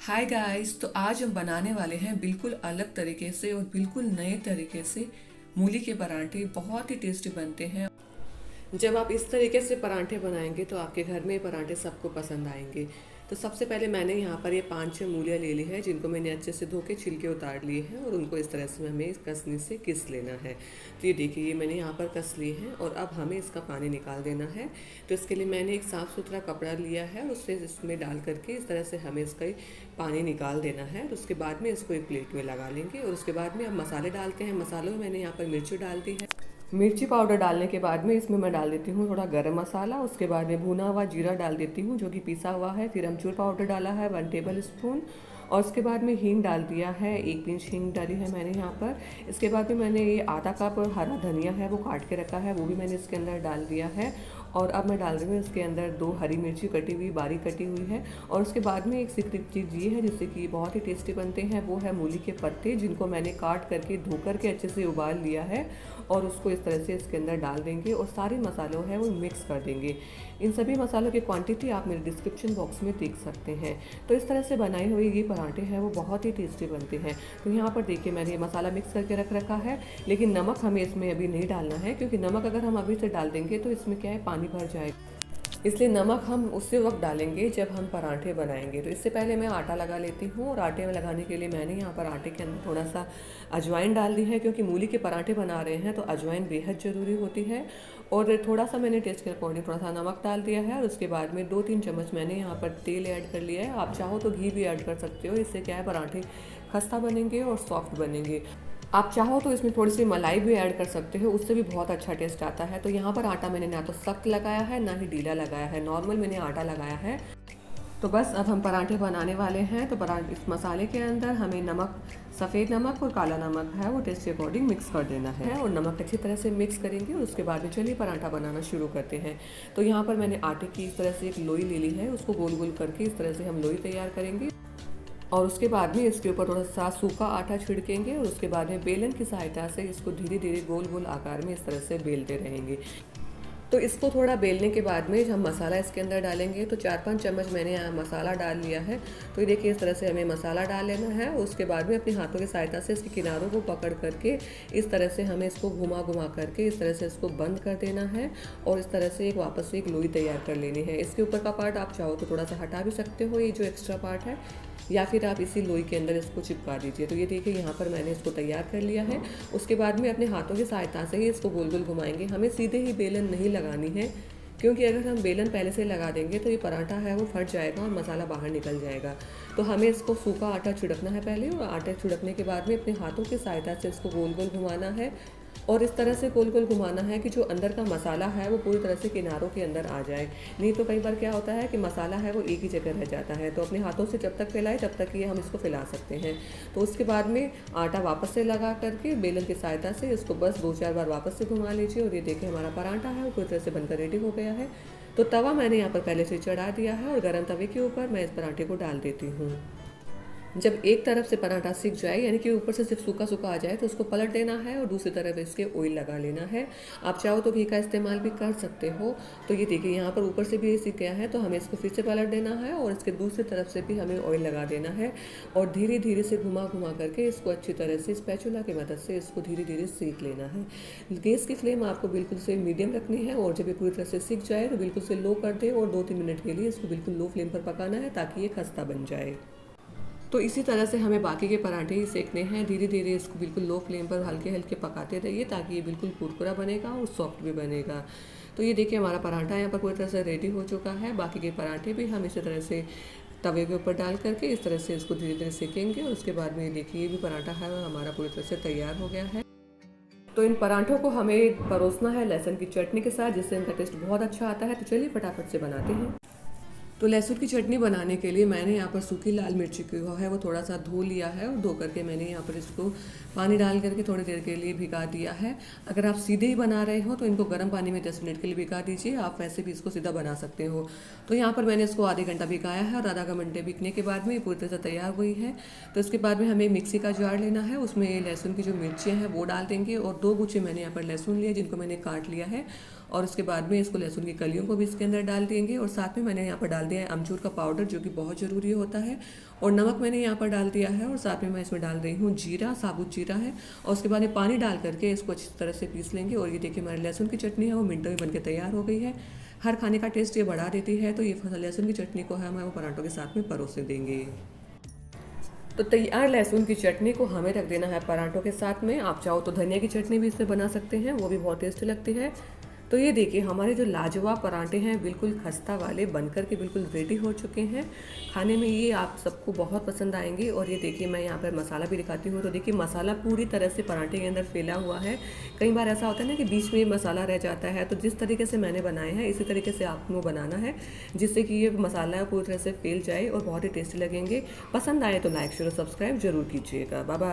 Hi guys. तो आज हम बनाने वाले हैं बिल्कुल अलग तरीके से और बिल्कुल नए तरीके से मूली के पराठे। बहुत ही टेस्टी बनते हैं। जब आप इस तरीके से पराठे बनाएंगे तो आपके घर में ये पराठे सबको पसंद आएंगे। तो सबसे पहले मैंने यहाँ पर ये 5-6 मूलियाँ ले ली है, जिनको मैंने अच्छे से धो के छिलके उतार लिए हैं और उनको इस तरह से हमें इस कसनी से किस लेना है। तो ये देखिए, ये मैंने यहाँ पर कस लिए हैं और अब हमें इसका पानी निकाल देना है। तो इसके लिए मैंने एक साफ़ सुथरा कपड़ा लिया है, उससे इसमें डाल करके इस तरह से हमें इसका पानी निकाल देना है। तो उसके बाद में इसको एक प्लेट में लगा लेंगे और उसके बाद में अब मसाले डालते हैं। मसालों में मैंने यहाँ पर मिर्ची डाल दी है। मिर्ची पाउडर डालने के बाद में इसमें मैं डाल देती हूँ थोड़ा गरम मसाला। उसके बाद में भुना हुआ जीरा डाल देती हूँ जो कि पिसा हुआ है। फिर अमचूर पाउडर डाला है 1 टेबल स्पून। और उसके बाद में हींग डाल दिया है, 1 पिंच हींग डाली है मैंने यहाँ पर। इसके बाद में मैंने ये आधा कप हरा धनिया है वो काट के रखा है, वो भी मैंने इसके अंदर डाल दिया है। और अब मैं डाल रही हूँ इसके अंदर 2 हरी मिर्ची कटी हुई, बारीक कटी हुई है। और उसके बाद में एक सीक्रेट चीज़ ये है जिससे कि बहुत ही टेस्टी बनते हैं, वो है मूली के पत्ते, जिनको मैंने काट करके धो करके अच्छे से उबाल लिया है। और उसको इस तरह से इसके अंदर डाल देंगे और सारे मसालों है वो मिक्स कर देंगे। इन सभी मसालों की क्वांटिटी आप मेरे डिस्क्रिप्शन बॉक्स में देख सकते हैं। तो इस तरह से बनाए हुए ये पराठे हैं वो बहुत ही टेस्टी बनते हैं। तो यहाँ पर देखिए, मैंने ये मसाला मिक्स करके रख रखा है, लेकिन नमक हमें इसमें अभी नहीं डालना है, क्योंकि नमक अगर हम अभी से डाल देंगे तो इसमें क्या है, पानी भर जाएगा। इसलिए नमक हम उसी वक्त डालेंगे जब हम पराठे बनाएंगे। तो इससे पहले मैं आटा लगा लेती हूँ, और आटे में लगाने के लिए मैंने यहाँ पर आटे के अंदर थोड़ा सा अजवाइन डाल दी है, क्योंकि मूली के पराठे बना रहे हैं तो अजवाइन बेहद ज़रूरी होती है। और थोड़ा सा मैंने टेस्ट के अकॉर्डिंग थोड़ा सा नमक डाल दिया है। और उसके बाद में 2-3 चम्मच मैंने यहाँ पर तेल ऐड कर लिया है। आप चाहो तो घी भी ऐड कर सकते हो, इससे क्या है, पराठे खस्ता बनेंगे और सॉफ्ट बनेंगे। आप चाहो तो इसमें थोड़ी सी मलाई भी ऐड कर सकते हो, उससे भी बहुत अच्छा टेस्ट आता है। तो यहाँ पर आटा मैंने ना तो सख्त लगाया है ना ही ढीला लगाया है, नॉर्मल मैंने आटा लगाया है। तो बस अब हम पराठे बनाने वाले हैं। तो इस मसाले के अंदर हमें नमक, सफ़ेद नमक और काला नमक है वो टेस्ट के अकॉर्डिंग मिक्स कर देना है। और नमक अच्छी तरह से मिक्स करेंगे और उसके बाद में चलिए पराठा बनाना शुरू करते हैं। तो यहाँ पर मैंने आटे की इस तरह से एक लोई ले ली है, उसको गोल गोल करके इस तरह से हम लोई तैयार करेंगे। और उसके बाद में इसके ऊपर थोड़ा सा सूखा आटा छिड़केंगे और उसके बाद में बेलन की सहायता से इसको धीरे धीरे गोल गोल आकार में इस तरह से बेलते रहेंगे। तो इसको थोड़ा बेलने के बाद में जब हम मसाला इसके अंदर डालेंगे तो 4-5 चम्मच मैंने यहाँ मसाला डाल लिया है। तो ये देखिए, इस तरह से हमें मसाला डाल लेना है। उसके बाद में अपने हाथों की सहायता से इसके किनारों को पकड़ करके इस तरह से हमें इसको घुमा घुमा करके इस तरह से इसको बंद कर देना है। और इस तरह से एक वापस से एक लोई तैयार कर लेनी है। इसके ऊपर का पार्ट आप चाहो तो थोड़ा सा हटा भी सकते हो, ये जो एक्स्ट्रा पार्ट है, या फिर आप इसी लोई के अंदर इसको चिपका दीजिए। तो ये देखिए, यहाँ पर मैंने इसको तैयार कर लिया है। उसके बाद में अपने हाथों की सहायता से ही इसको गोल गोल घुमाएंगे। हमें सीधे ही बेलन नहीं लगानी है, क्योंकि अगर हम बेलन पहले से लगा देंगे तो ये पराठा है वो फट जाएगा और मसाला बाहर निकल जाएगा। तो हमें इसको सूखा आटा छिड़कना है पहले, और आटा छिड़कने के बाद में अपने हाथों की सहायता से इसको गोल गोल घुमाना है। और इस तरह से गोल गोल घुमाना है कि जो अंदर का मसाला है वो पूरी तरह से किनारों के अंदर आ जाए। नहीं तो कई बार क्या होता है कि मसाला है वो एक ही जगह रह जाता है। तो अपने हाथों से जब तक फैलाए तब तक ये हम इसको फैला सकते हैं। तो उसके बाद में आटा वापस से लगा करके बेलन की सहायता से इसको बस 2-4 बार वापस से घुमा लीजिए। और ये देखिए, हमारा पराठा है वो पूरी तरह से बनकर रेडी हो गया है। तो तवा मैंने यहाँ पर पहले से चढ़ा दिया है और गर्म तवे के ऊपर मैं इस पराठे को डाल देती हूँ। जब एक तरफ से पराठा सिक जाए, यानी कि ऊपर से सिर्फ सूखा सूखा आ जाए, तो उसको पलट देना है और दूसरी तरफ इसके ऑयल लगा लेना है। आप चाहो तो घी का इस्तेमाल भी कर सकते हो। तो ये देखिए, यहाँ पर ऊपर से भी सिक गया है, तो हमें इसको फिर से पलट देना है और इसके दूसरी तरफ से भी हमें ऑयल लगा देना है। और धीरे धीरे से घुमा घुमा करके इसको अच्छी तरह से स्पैचुला की मदद से इसको धीरे धीरे सेक लेना है। गैस की फ्लेम आपको बिल्कुल से मीडियम रखनी है, और जब ये पूरी तरह से सिक जाए तो बिल्कुल से लो कर दे और 2-3 मिनट के लिए इसको बिल्कुल लो फ्लेम पर पकाना है, ताकि ये खस्ता बन जाए। तो इसी तरह से हमें बाकी के पराठे ही सेकने हैं। धीरे धीरे इसको बिल्कुल लो फ्लेम पर हल्के हल्के पकाते रहिए, ताकि ये बिल्कुल कुरकुरा बनेगा और सॉफ्ट भी बनेगा। तो ये देखिए, हमारा पराठा यहाँ पर पूरी तरह से रेडी हो चुका है। बाकी के पराठे भी हम इसी तरह से तवे के ऊपर डाल करके इस तरह से इसको धीरे धीरे सेकेंगे। और उसके बाद में ये देखिए, ये भी पराठा है हमारा पूरी तरह से तैयार हो गया है। तो इन पराठों को हमें परोसना है लहसुन की चटनी के साथ, जिससे इनका टेस्ट बहुत अच्छा आता है। तो चलिए फटाफट से बनाते हैं। तो लहसुन की चटनी बनाने के लिए मैंने यहाँ पर सूखी लाल मिर्ची को है वो थोड़ा सा धो लिया है, और धो करके मैंने यहाँ पर इसको पानी डाल करके थोड़ी देर के लिए भिगा दिया है। अगर आप सीधे ही बना रहे हो तो इनको गर्म पानी में 10 मिनट के लिए भिगा दीजिए। आप वैसे भी इसको सीधा बना सकते हो। तो यहाँ पर मैंने इसको आधे घंटा भिगाया है, और आधा घंटे भिगने के बाद में ये पूरी तरह से तैयार हुई है। तो इसके बाद में हमें मिक्सी का जार लेना है, उसमें लहसुन की जो मिर्चियाँ हैं वो डाल देंगे। और 2 गुच्छे मैंने यहाँ पर लहसुन लिए, जिनको मैंने काट लिया है। और उसके बाद में इसको लहसुन की कलियों को भी इसके अंदर डाल देंगे। और साथ में मैंने यहाँ पर डाल दिया है अमचूर का पाउडर, जो कि बहुत ज़रूरी होता है। और नमक मैंने यहाँ पर डाल दिया है। और साथ में मैं इसमें डाल रही हूँ जीरा, साबुत जीरा है। और उसके बाद में पानी डाल करके इसको अच्छी तरह से पीस लेंगे। और ये देखिए हमारी लहसुन की चटनी है वो मिनटों में बनके तैयार हो गई है। हर खाने का टेस्ट ये बढ़ा देती है। तो ये लहसुन की चटनी को हम वो पराठों के साथ में परोसे देंगे। तो तैयार लहसुन की चटनी को हमें रख देना है पराठों के साथ में। आप चाहो तो धनिया की चटनी भी इससे बना सकते हैं, वो भी बहुत टेस्टी लगती है। तो ये देखिए हमारे जो लाजवाब पराठे हैं बिल्कुल खस्ता वाले बनकर के बिल्कुल रेडी हो चुके हैं। खाने में ये आप सबको बहुत पसंद आएंगे। और ये देखिए मैं यहाँ पर मसाला भी दिखाती हूँ। तो देखिए मसाला पूरी तरह से पराठे के अंदर फैला हुआ है। कई बार ऐसा होता है ना कि बीच में ये मसाला रह जाता है। तो जिस तरीके से मैंने बनाए हैं इसी तरीके से आपको बनाना है, जिससे कि ये मसाला पूरी तरह से फैल जाए और बहुत ही टेस्टी लगेंगे। पसंद आए तो लाइक शेयर और सब्सक्राइब जरूर कीजिएगा। Bye bye.